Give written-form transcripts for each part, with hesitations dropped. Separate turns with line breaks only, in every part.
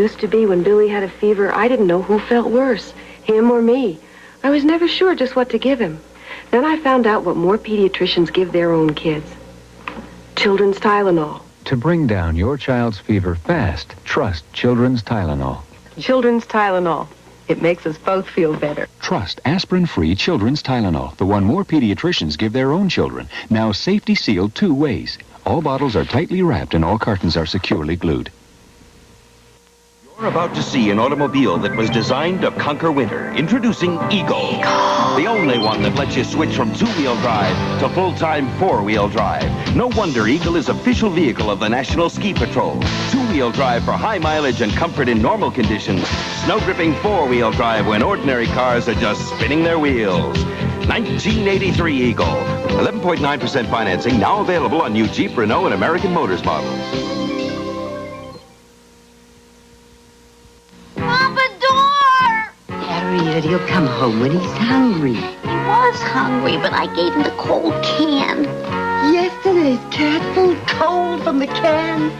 used to be when Billy had a fever, I didn't know who felt worse, him or me. I was never sure just what to give him. Then I found out what more pediatricians give their own kids. Children's Tylenol.
To bring down your child's fever fast, trust Children's Tylenol.
Children's Tylenol. It makes us both feel better.
Trust aspirin-free Children's Tylenol, the one more pediatricians give their own children. Now safety sealed 2 ways. All bottles are tightly wrapped and all cartons are securely glued.
You're about to see an automobile that was designed to conquer winter. Introducing Eagle. The only one that lets you switch from 2-wheel drive to full-time 4-wheel drive. No wonder Eagle is official vehicle of the National Ski Patrol. 2-wheel drive for high mileage and comfort in normal conditions. Snow-gripping 4-wheel drive when ordinary cars are just spinning their wheels. 1983 Eagle. 11.9% financing, now available on new Jeep, Renault, and American Motors models.
Harriet, he'll come home when he's hungry.
He was hungry, but I gave him the cold can.
Yesterday's cat food cold from the can.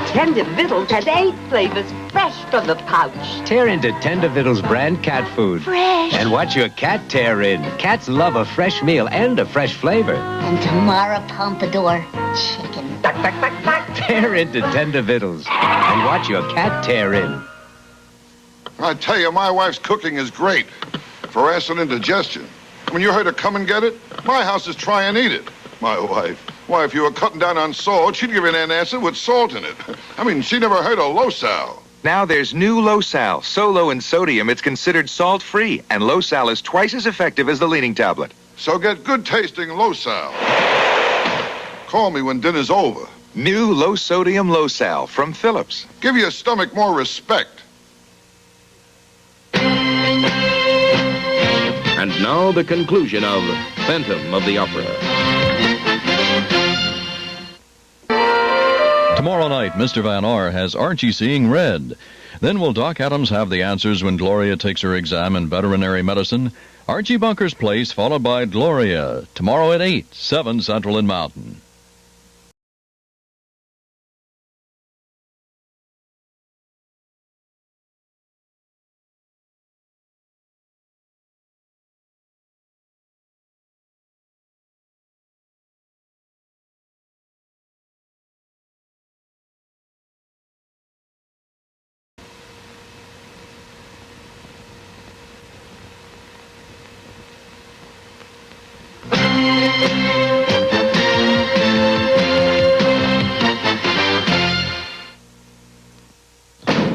Tender Vittles has 8 flavors fresh from the pouch.
Tear into Tender Vittles brand cat food.
Fresh.
And watch your cat tear in. Cats love a fresh meal and a fresh flavor.
And tomorrow, Pompadour chicken.
Duck, duck, duck, duck.
Tear into Tender Vittles. And watch your cat tear in.
I tell you, my wife's cooking is great for acid indigestion. When you heard her come and get it, my house is try and eat it. My wife. Why, if you were cutting down on salt, she'd give you an antacid with salt in it. I mean, she never heard of Losal.
Now there's new Losal. So low in sodium, it's considered salt-free. And Losal is twice as effective as the leaning tablet.
So get good-tasting Losal. Call me when dinner's over.
New low-sodium Losal from Philips.
Give your stomach more respect.
And now the conclusion of Phantom of the Opera.
Tomorrow night, Mr. Van Orr has Archie seeing red. Then will Doc Adams have the answers when Gloria takes her exam in veterinary medicine? Archie Bunker's Place, followed by Gloria. Tomorrow at 8, 7 Central and Mountain.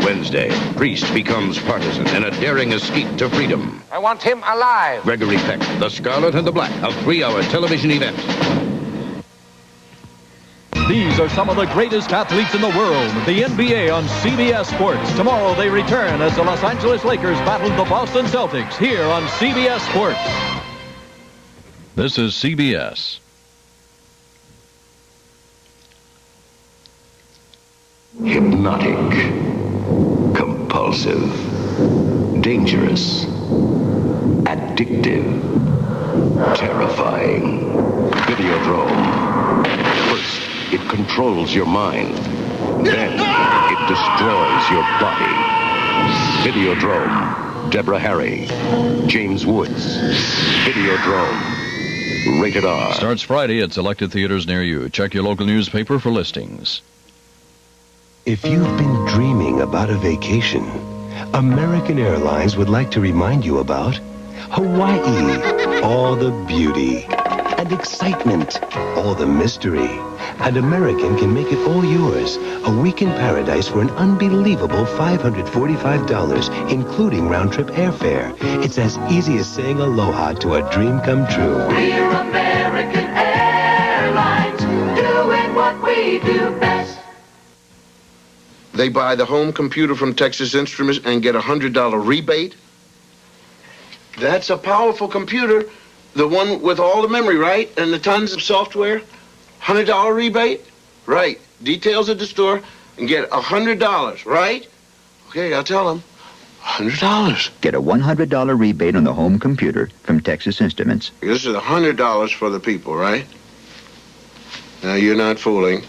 Wednesday, priest becomes partisan in a daring escape to freedom.
I want him alive.
Gregory Peck, The Scarlet and the Black, a 3-hour television event.
These are some of the greatest athletes in the world. The NBA on CBS Sports. Tomorrow they return as the Los Angeles Lakers battle the Boston Celtics here on CBS Sports. This is CBS.
Hypnotic, compulsive, dangerous, addictive, terrifying. Videodrome. First, it controls your mind. Then, it destroys your body. Videodrome. Deborah Harry. James Woods. Videodrome. Rated R.
Starts Friday at selected theaters near you. Check your local newspaper for listings.
If you've been dreaming about a vacation, American Airlines would like to remind you about Hawaii. All the beauty and excitement, all the mystery. And American can make it all yours. A week in paradise for an unbelievable $545, including round-trip airfare. It's as easy as saying aloha to a dream come true.
We're American Airlines, doing what we do best.
They buy the home computer from Texas Instruments and get a $100 rebate. That's a powerful computer. The one with all the memory, right? And the tons of software. $100 rebate? Right. Details at the store and get $100, right? Okay, I'll tell them. $100.
Get a $100 rebate on the home computer from Texas Instruments.
This is $100 for the people, right? Now, you're not fooling.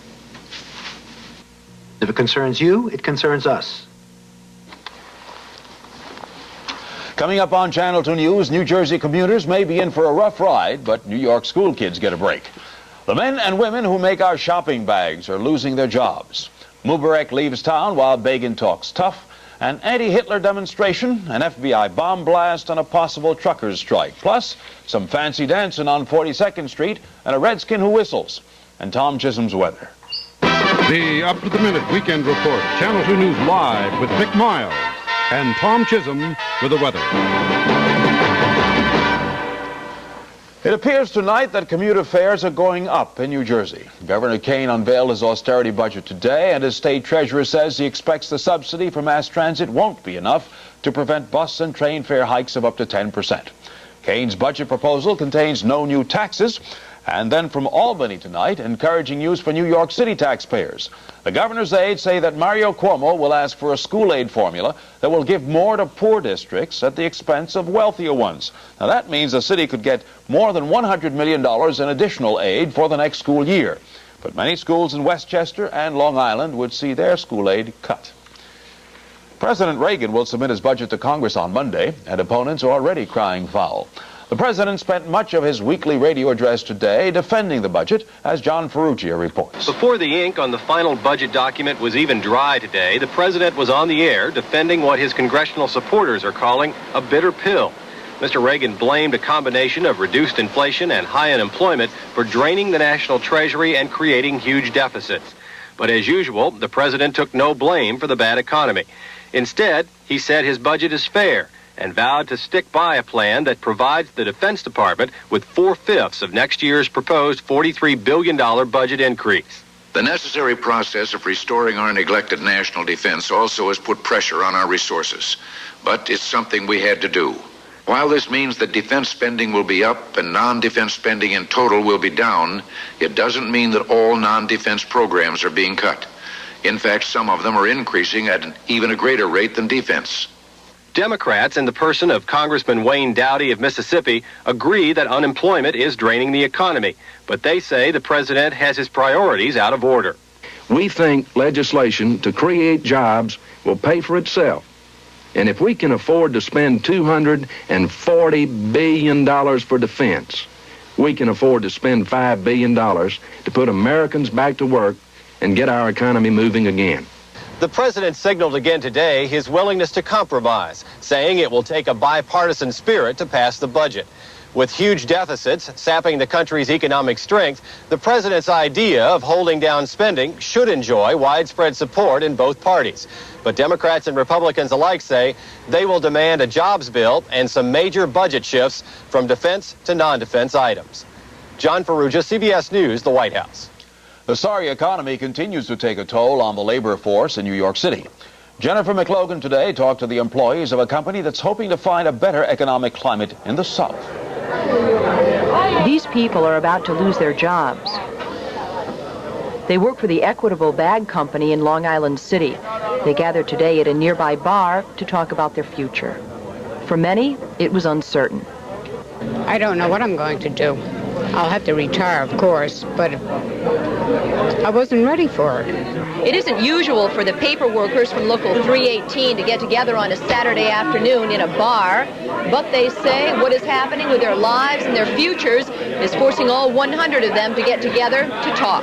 If it concerns you, it concerns us.
Coming up on Channel 2 News, New Jersey commuters may be in for a rough ride, but New York school kids get a break. The men and women who make our shopping bags are losing their jobs. Mubarak leaves town while Begin talks tough. An anti-Hitler demonstration, an FBI bomb blast, and a possible truckers' strike. Plus, some fancy dancing on 42nd Street and a redskin who whistles. And Tom Chisholm's weather.
The up-to-the-minute weekend report. Channel 2 News live with Vic Miles and Tom Chisholm with the weather.
It appears tonight that commuter fares are going up in New Jersey. Governor Kane unveiled his austerity budget today, and his state treasurer says he expects the subsidy for mass transit won't be enough to prevent bus and train fare hikes of up to 10%. Kane's budget proposal contains no new taxes. And then from Albany tonight, encouraging news for New York City taxpayers. The governor's aides say that Mario Cuomo will ask for a school aid formula that will give more to poor districts at the expense of wealthier ones. Now that means the city could get more than $100 million in additional aid for the next school year. But many schools in Westchester and Long Island would see their school aid cut. President Reagan will submit his budget to Congress on Monday, and opponents are already crying foul. The president spent much of his weekly radio address today defending the budget, as John Ferrugia reports.
Before the ink on the final budget document was even dry today, the president was on the air defending what his congressional supporters are calling a bitter pill. Mr. Reagan blamed a combination of reduced inflation and high unemployment for draining the national treasury and creating huge deficits. But as usual, the president took no blame for the bad economy. Instead, he said his budget is fair and vowed to stick by a plan that provides the Defense Department with 4/5 of next year's proposed $43 billion budget increase.
The necessary process of restoring our neglected national defense also has put pressure on our resources, but it's something we had to do. While this means that defense spending will be up and non-defense spending in total will be down, it doesn't mean that all non-defense programs are being cut. In fact, some of them are increasing at an even a greater rate than defense.
Democrats, in the person of Congressman Wayne Dowdy of Mississippi, agree that unemployment is draining the economy, but they say the president has his priorities out of order.
We think legislation to create jobs will pay for itself. And if we can afford to spend $240 billion for defense, we can afford to spend $5 billion to put Americans back to work and get our economy moving again.
The president signaled again today his willingness to compromise, saying it will take a bipartisan spirit to pass the budget. With huge deficits sapping the country's economic strength, the president's idea of holding down spending should enjoy widespread support in both parties. But Democrats and Republicans alike say they will demand a jobs bill and some major budget shifts from defense to non-defense items. John Ferrugia, CBS News, the White House.
The sorry economy continues to take a toll on the labor force in New York City. Jennifer McLogan today talked to the employees of a company that's hoping to find a better economic climate in the South.
These people are about to lose their jobs. They work for the Equitable Bag Company in Long Island City. They gathered today at a nearby bar to talk about their future. For many, it was uncertain.
I don't know what I'm going to do. I'll have to retire, of course, but I wasn't ready for it.
It isn't usual for the paper workers from Local 318 to get together on a Saturday afternoon in a bar, but they say what is happening with their lives and their futures is forcing all 100 of them to get together to talk.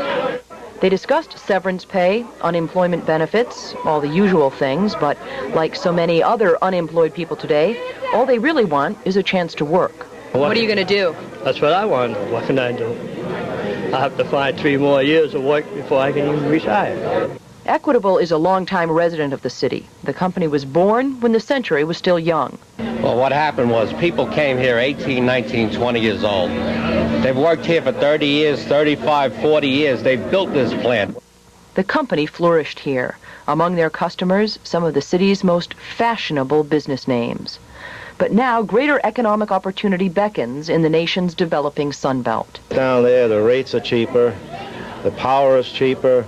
They discussed severance pay, unemployment benefits, all the usual things, but like so many other unemployed people today, all they really want is a chance to work.
What are you going to do?
That's what I want. What can I do? I have to find 3 more years of work before I can even retire.
Equitable is a longtime resident of the city. The company was born when the century was still young.
Well, what happened was people came here 18, 19, 20 years old. They've worked here for 30 years, 35, 40 years. They've built this plant.
The company flourished here. Among their customers, some of the city's most fashionable business names. But now greater economic opportunity beckons in the nation's developing Sun Belt.
Down there, the rates are cheaper, the power is cheaper,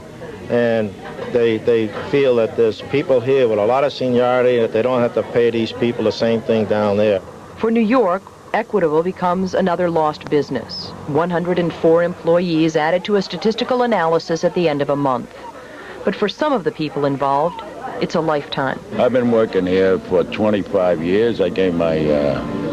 and they feel that there's people here with a lot of seniority that they don't have to pay these people the same thing down there.
For New York, Equitable becomes another lost business. 104 employees added to a statistical analysis at the end of a month. But for some of the people involved, It's a lifetime.
I've been working here for 25 years. I gave my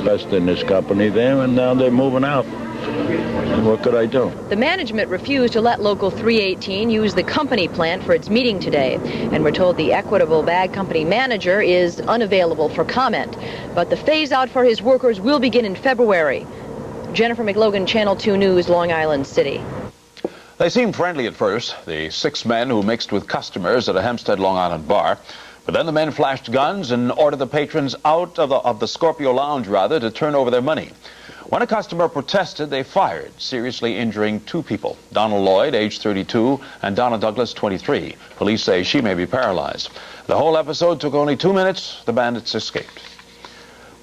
best in this company there, and now they're moving out. And what could I do?
The management refused to let Local 318 use the company plant for its meeting today. And we're told the Equitable Bag Company manager is unavailable for comment. But the phase-out for his workers will begin in February. Jennifer McLogan, Channel 2 News, Long Island City.
They seemed friendly at first, the 6 men who mixed with customers at a Hempstead, Long Island bar. But then the men flashed guns and ordered the patrons out of the Scorpio Lounge, to turn over their money. When a customer protested, they fired, seriously injuring 2 people, Donald Lloyd, age 32, and Donna Douglas, 23. Police say she may be paralyzed. The whole episode took only 2 minutes. The bandits escaped.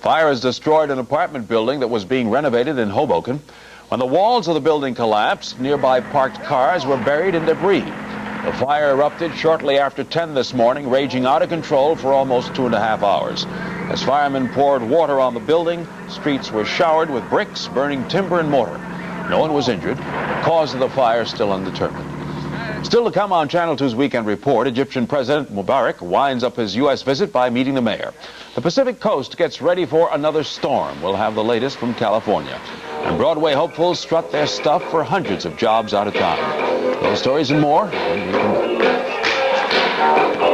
Fire has destroyed an apartment building that was being renovated in Hoboken. When the walls of the building collapsed, nearby parked cars were buried in debris. The fire erupted shortly after 10 this morning, raging out of control for almost 2.5 hours. As firemen poured water on the building, streets were showered with bricks, burning timber and mortar. No one was injured. The cause of the fire still undetermined. Still to come on Channel 2's Weekend Report, Egyptian President Mubarak winds up his U.S. visit by meeting the mayor. The Pacific Coast gets ready for another storm. We'll have the latest from California. And Broadway hopefuls strut their stuff for hundreds of jobs out of town. Those stories and more when we come back.